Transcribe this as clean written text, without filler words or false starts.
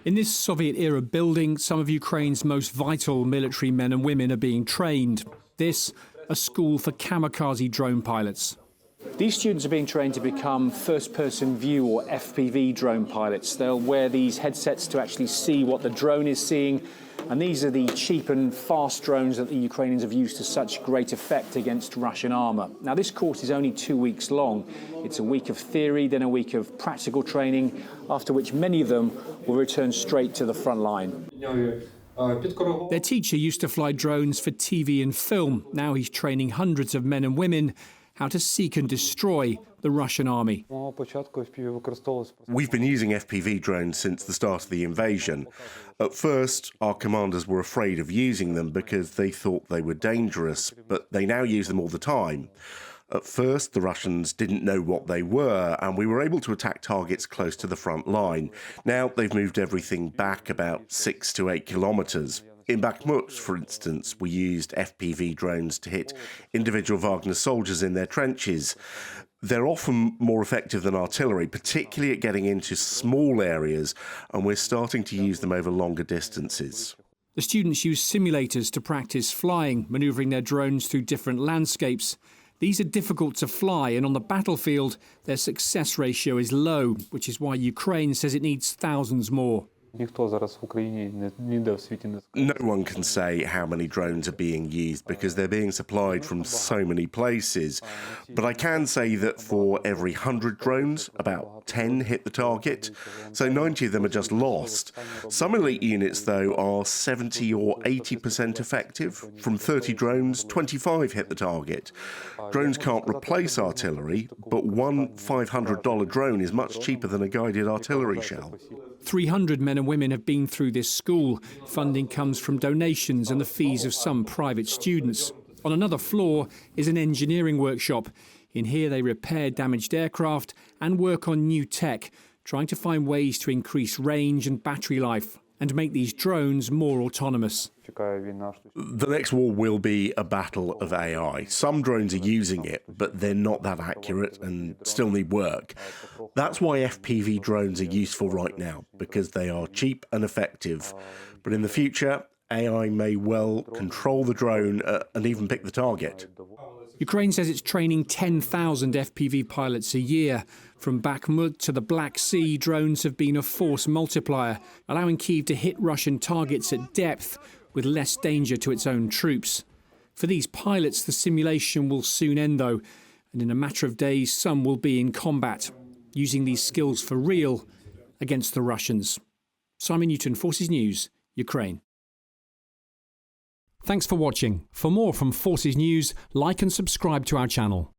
In this Soviet-era building, some of Ukraine's most vital military men and women are being trained. This, a school for kamikaze drone pilots. These students are being trained to become first-person view or FPV drone pilots. They'll wear these headsets to actually see what the drone is seeing. And these are the cheap and fast drones that the Ukrainians have used to such great effect against Russian armour. Now, this course is only 2 weeks long. It's a week of theory, then a week of practical training, after which many of them will return straight to the front line. Their teacher used to fly drones for TV and film. Now he's training hundreds of men and women how to seek and destroy the Russian army. We've been using FPV drones since the start of the invasion. At first, our commanders were afraid of using them because they thought they were dangerous, but they now use them all the time. At first, the Russians didn't know what they were, and we were able to attack targets close to the front line. Now they've moved everything back about 6 to 8 kilometres. In Bakhmut, for instance, we used FPV drones to hit individual Wagner soldiers in their trenches. They're often more effective than artillery, particularly at getting into small areas, and we're starting to use them over longer distances. The students use simulators to practice flying, manoeuvring their drones through different landscapes. These are difficult to fly, and on the battlefield, their success ratio is low, which is why Ukraine says it needs thousands more. No one can say how many drones are being used because they're being supplied from so many places. But I can say that for every 100 drones, about 10 hit the target. So 90 of them are just lost. Some elite units, though, are 70 or 80% effective. From 30 drones, 25 hit the target. Drones can't replace artillery, but one $500 drone is much cheaper than a guided artillery shell. 300 men and women have been through this school. Funding comes from donations and the fees of some private students. On another floor is an engineering workshop. In here they repair damaged aircraft and work on new tech, trying to find ways to increase range and battery life and make these drones more autonomous. The next war will be a battle of AI. Some drones are using it, but they're not that accurate and still need work. That's why FPV drones are useful right now, because they are cheap and effective. But in the future, AI may well control the drone and even pick the target. Ukraine says it's training 10,000 FPV pilots a year. From Bakhmut to the Black Sea, drones have been a force multiplier, allowing Kyiv to hit Russian targets at depth with less danger to its own troops. For these pilots, the simulation will soon end, though, and in a matter of days, some will be in combat, using these skills for real against the Russians. Simon Newton, Forces News, Ukraine. Thanks for watching. For more from Forces News, like and subscribe to our channel.